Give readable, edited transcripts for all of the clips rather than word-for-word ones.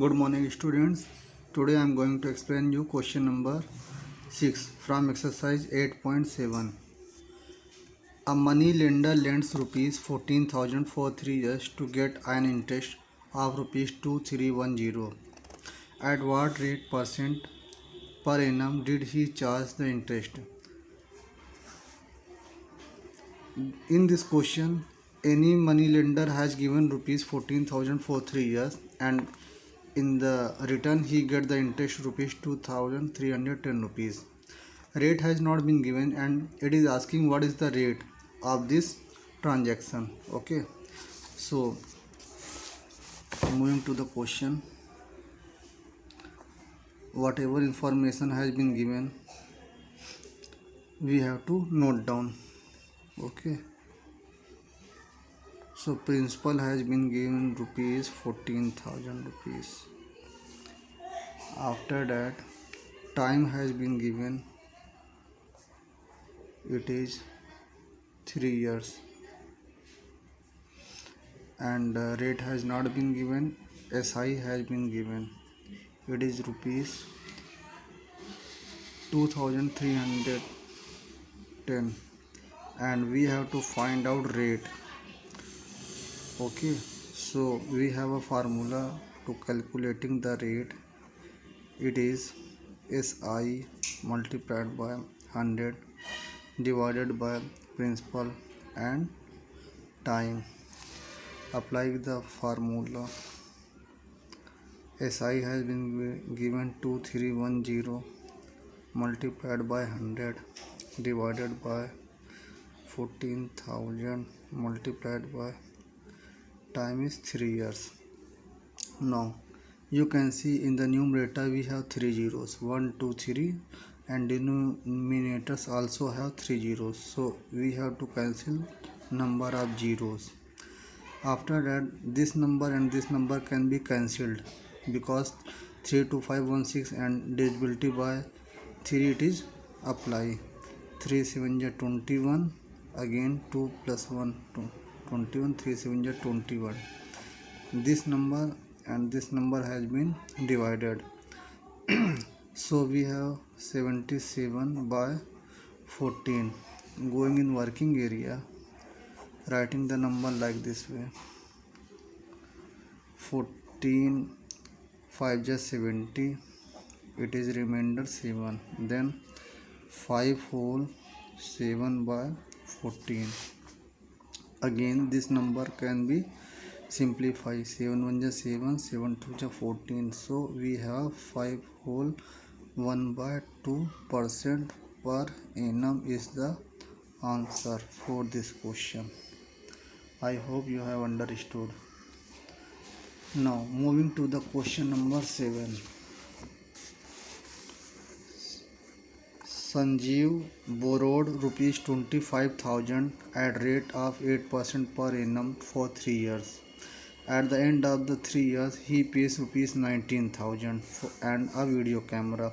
Good morning students. Today I am going to explain you question number 6 from exercise 8.7. A money lender lends rupees 14,000 for 3 years to get an interest of rupees 2310. At what rate percent per annum did he charge the interest? In this question, any money lender has given rupees 14,000 for 3 years and in the return he get the interest rupees 2310 rupees. Rate has not been given and it is asking what is the rate of this transaction. Okay, so moving to the question, whatever information has been given we have to note down. Okay, so principal has been given rupees 14,000 rupees. After that, time has been given, it is 3 years, and rate has not been given. SI has been given, it is rupees 2310 and we have to find out rate. Okay, so we have a formula to calculating the rate. It is SI multiplied by 100 divided by principal and time. Apply the formula. SI has been given 2310 multiplied by 100 divided by 14,000 multiplied by time is 3 years. Now you can see in the numerator we have 3 zeros, 1 2 3, and denominators also have 3 zeros, so we have to cancel number of zeros. After that, this number and this number can be cancelled because 32516 and divisibility by 3 it is apply. 3 7 is 21, again 2 plus 1 21, 3 7 is 21. This number and this number has been divided. So we have 77 by 14. Going in working area, writing the number like this way: 14 5 is 70, it is remainder 7, then 5 whole 7 by 14. Again this number can be simplify. 7 1 is 7, 7 2 is 14, so we have 5 whole 1 by 2% per annum is the answer for this question. I hope you have understood. Now moving to the question number 7. Sanjeev borrowed rupees 25,000 at rate of 8% per annum for 3 years. At the end of the 3 years, he pays rupees 19,000 and a video camera.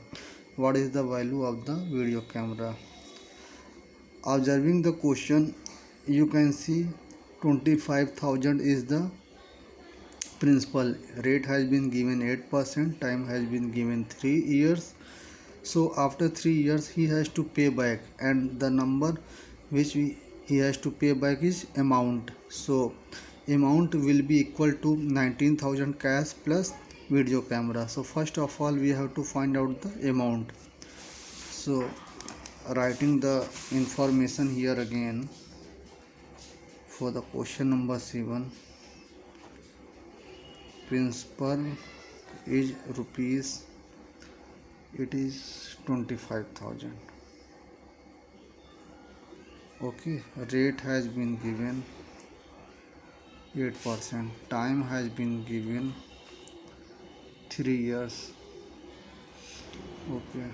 What is the value of the video camera? Observing the question, you can see 25,000 is the principal. Rate has been given 8%, time has been given 3 years. So after 3 years he has to pay back, and the number which he has to pay back is amount. So amount will be equal to 19,000 cash plus video camera. So first of all we have to find out the amount. So writing the information here again for the question number 7. Principal is rupees, it is 25,000. Okay, rate has been given 8%, time has been given 3 years. Okay,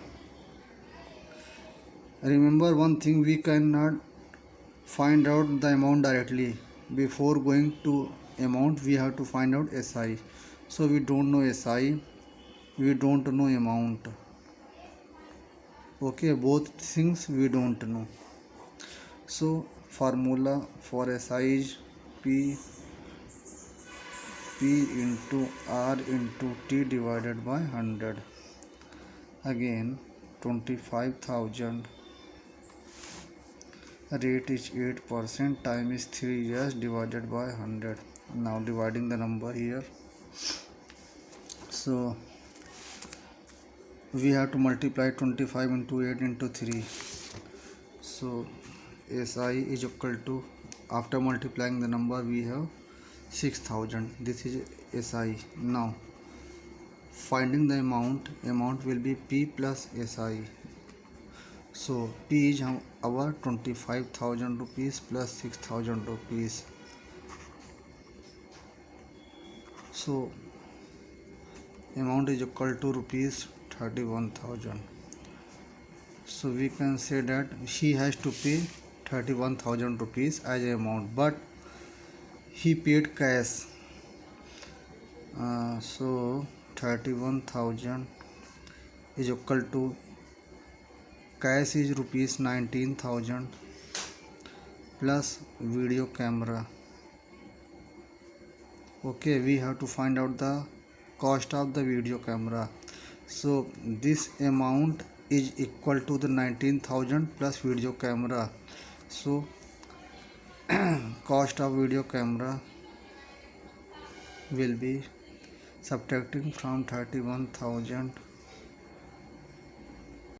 remember one thing, we cannot find out the amount directly. Before going to amount we have to find out SI. So we don't know SI, we don't know amount. Okay, both things we don't know. So formula for SI is P P into R into T divided by 100. Again 25,000 rate is 8%, time is 3 years divided by 100. Now dividing the number here, so we have to multiply 25 into 8 into 3. So SI is equal to, after multiplying the number we have 6,000. This is SI. Now finding the amount will be P plus SI. So P is our 25,000 rupees plus 6,000 rupees. So amount is equal to rupees 31,000. So we can say that she has to pay 31,000 rupees as an amount, but he paid cash. So 31,000 is equal to, cash is rupees 19,000 plus video camera. Okay, we have to find out the cost of the video camera. So this amount is equal to the 19,000 plus video camera. So cost of video camera will be subtracting from 31,000